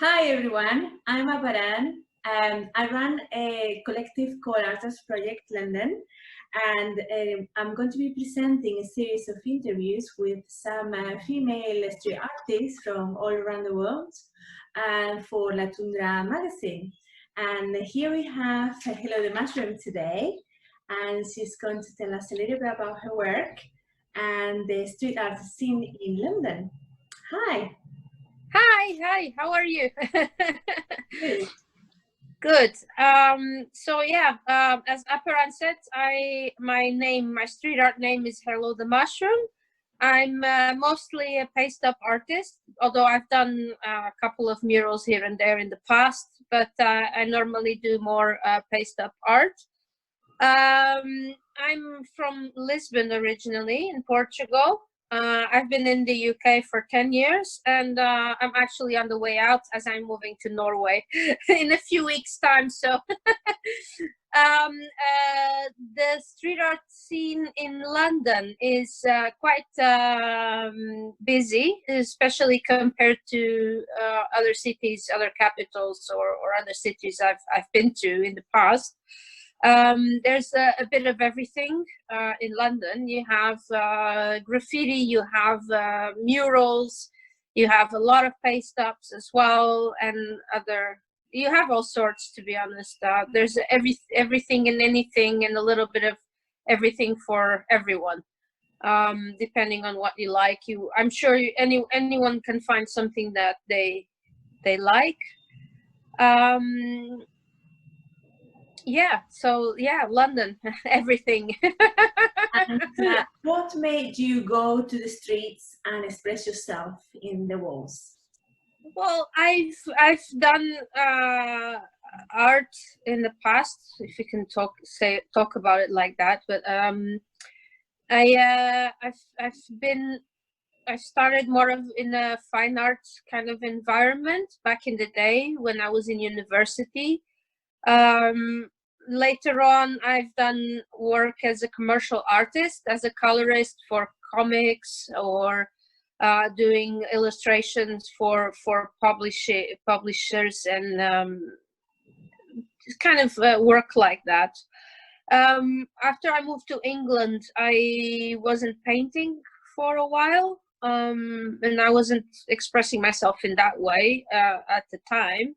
Hi everyone, I'm Aparan. I run a collective called Artistas Project London, and I'm going to be presenting a series of interviews with some female street artists from all around the world for La Tundra magazine. And here we have Hellothemushroom today, and she's going to tell us a little bit about her work and the street art scene in London. Hi. Hi, how are you? Good. Good. So yeah, as Aparan said, my street art name is Hellothemushroom. I'm mostly a paste up artist, although I've done a couple of murals here and there in the past, but I normally do more paste up art. I'm from Lisbon originally, in Portugal. I've been in the UK for 10 years, and I'm actually on the way out as I'm moving to Norway in a few weeks' time. So the street art scene in London is quite busy, especially compared to other cities, other capitals, or other cities I've been to in the past. There's a bit of everything in London. You have graffiti, you have murals, you have a lot of paste ups as well, and you have all sorts, to be honest. There's everything and anything, and a little bit of everything for everyone, depending on what you like. I'm sure anyone can find something that they like. London, everything. And what made you go to the streets and express yourself in the walls? Well, I've done art in the past, if you can talk about it like that. But I started more of in a fine arts kind of environment back in the day when I was in university. Later on, I've done work as a commercial artist, as a colorist for comics, or doing illustrations for publishers, and kind of work like that. After I moved to England, I wasn't painting for a while, and I wasn't expressing myself in that way at the time.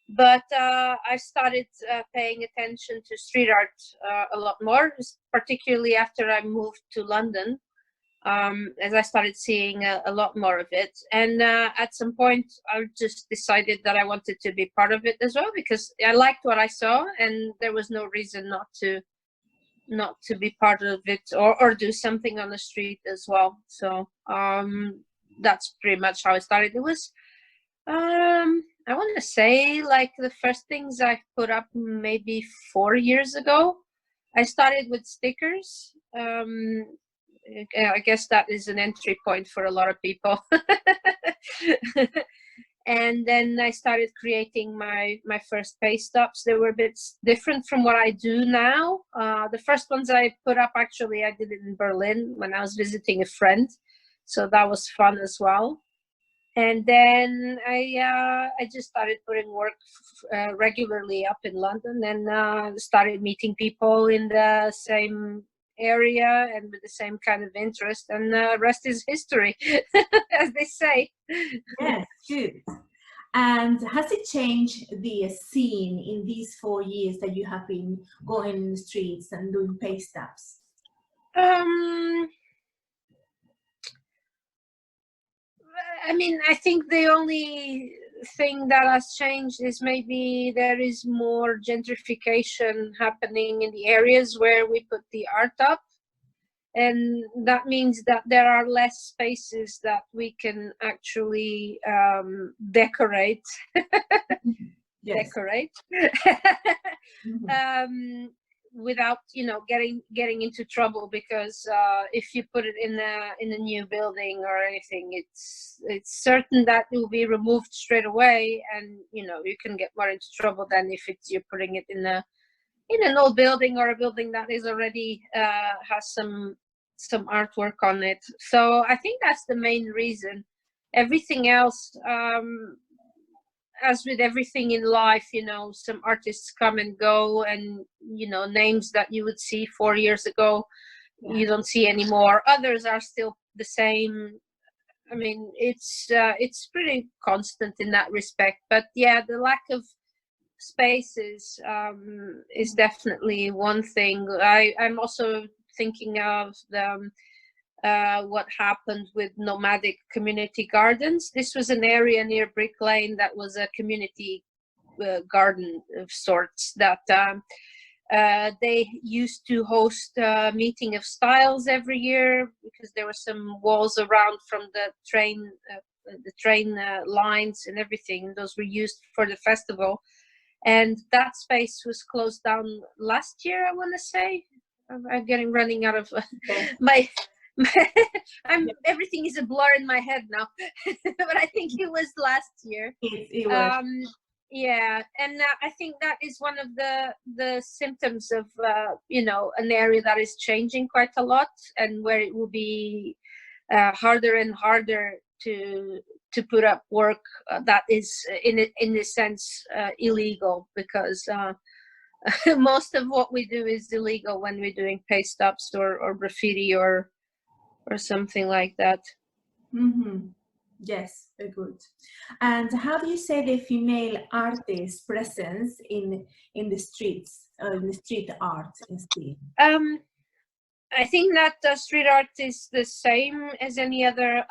But I started paying attention to street art a lot more, particularly after I moved to London, as I started seeing a lot more of it. And at some point, I just decided that I wanted to be part of it as well, because I liked what I saw, and there was no reason not to be part of it, or do something on the street as well. So that's pretty much how it started. It was I want to say like the first things I put up maybe 4 years ago. I started with stickers. I guess that is an entry point for a lot of people. And then I started creating my first paste ups. They were a bit different from what I do now. The first ones I put up, actually, I did it in Berlin when I was visiting a friend. So that was fun as well. And then I just started putting work regularly up in London, and started meeting people in the same area and with the same kind of interest, and rest is history, as they say. Yes, good. And has it changed the scene in these 4 years that you have been going in the streets and doing paste ups? I mean, I think the only thing that has changed is maybe there is more gentrification happening in the areas where we put the art up. And that means that there are less spaces that we can actually decorate. Yes. Decorate. Mm-hmm. Without getting into trouble, because if you put it in a new building or anything, it's certain that it will be removed straight away, and you can get more into trouble than if you're putting it in an old building, or a building that is already has some artwork on it. So I think that's the main reason. Everything else, as with everything in life, you know, some artists come and go, and, you know, names that you would see 4 years ago, you don't see anymore. Others are still the same. I mean, it's pretty constant in that respect. But yeah, the lack of spaces is definitely one thing. I'm also thinking of the what happened with nomadic community gardens. This was an area near Brick Lane that was a community garden of sorts that they used to host a meeting of styles every year, because there were some walls around from the train lines and everything. Those were used for the festival, and that space was closed down last year, I want to say. I'm getting running out of my everything is a blur in my head now. But I think it was last year. It was. Yeah, and I think that is one of the symptoms of you know, an area that is changing quite a lot, and where it will be harder and harder to put up work that is in a sense illegal, because most of what we do is illegal when we're doing paste ups or graffiti or something like that. Mm-hmm. Yes, very good. And how do you say the female artist presence in the streets, in the street art instead? I think that street art is the same as any other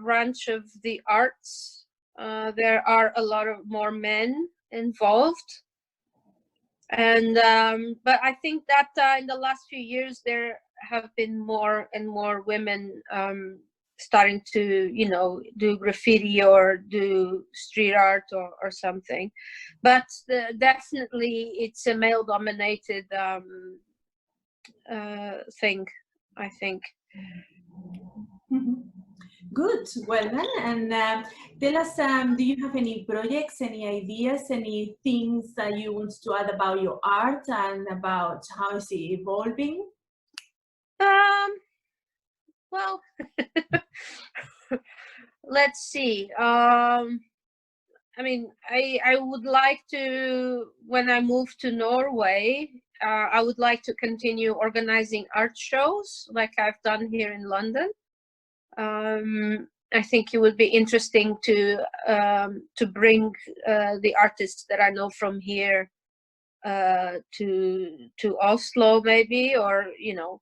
branch of the arts. There are a lot of more men involved, and but I think that in the last few years there have been more and more women starting to, you know, do graffiti or do street art or something. But definitely it's a male dominated thing, I think. Mm-hmm. Good. Well then, and tell us, do you have any projects, any ideas, any things that you want to add about your art and about how is it evolving? Well, let's see. I mean, I would like to, when I move to Norway, I would like to continue organizing art shows like I've done here in London. I think it would be interesting to bring the artists that I know from here to Oslo, maybe, or, you know,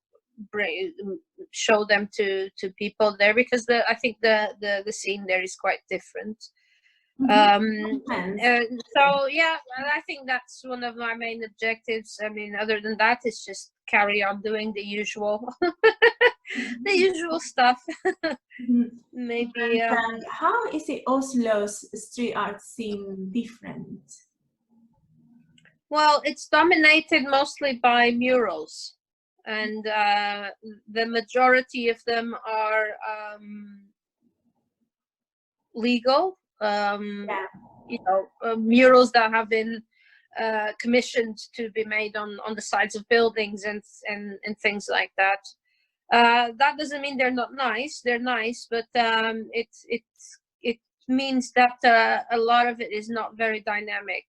show them to people there, because I think the scene there is quite different. So yeah, I think that's one of my main objectives. I mean, other than that, it's just carry on doing the usual the usual stuff. Maybe how is it Oslo's street art scene different? Well, it's dominated mostly by murals, and the majority of them are legal. You know, murals that have been commissioned to be made on the sides of buildings and things like that. That doesn't mean they're not nice. They're nice, but it means that a lot of it is not very dynamic.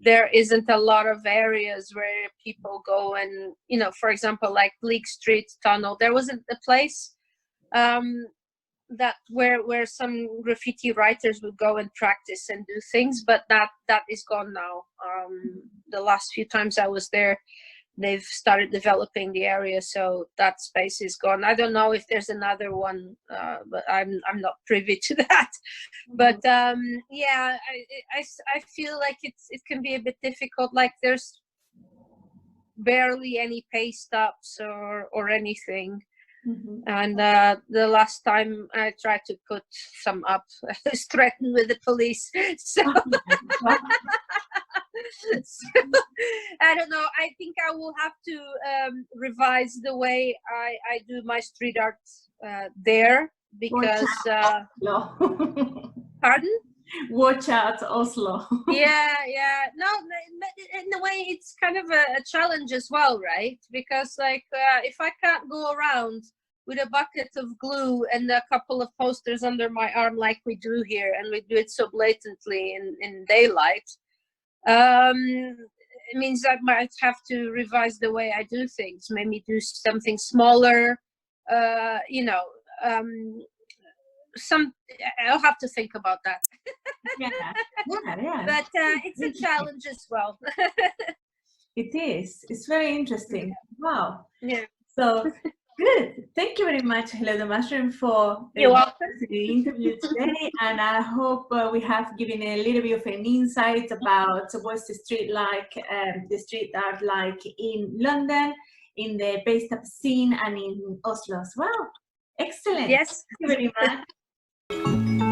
There isn't a lot of areas where people go and, you know, for example, like Bleak Street Tunnel, there wasn't a place that where some graffiti writers would go and practice and do things, but that is gone now. The last few times I was there, they've started developing the area, so that space is gone. I don't know if there's another one, but I'm not privy to that. But yeah, I feel like it can be a bit difficult. Like there's barely any paste ups or anything. And the last time I tried to put some up, I was threatened with the police. So, so I don't know. I think I will have to revise the way I do my street art there, because pardon? Watch out, Oslo. Yeah. No, in a way, it's kind of a challenge as well, right? Because like if I can't go around with a bucket of glue and a couple of posters under my arm like we do here, and we do it so blatantly in daylight, it means I might have to revise the way I do things, maybe do something smaller, you know, I'll have to think about that. Yeah. But it's a challenge as well. It is. It's very interesting. Wow. Yeah. So good. Thank you very much, Hellothemushroom, for You're welcome. the interview today. And I hope we have given a little bit of an insight about what's the street like, the street art like in London, in the based up scene, and in Oslo as well. Excellent. Yes. Thank you very much.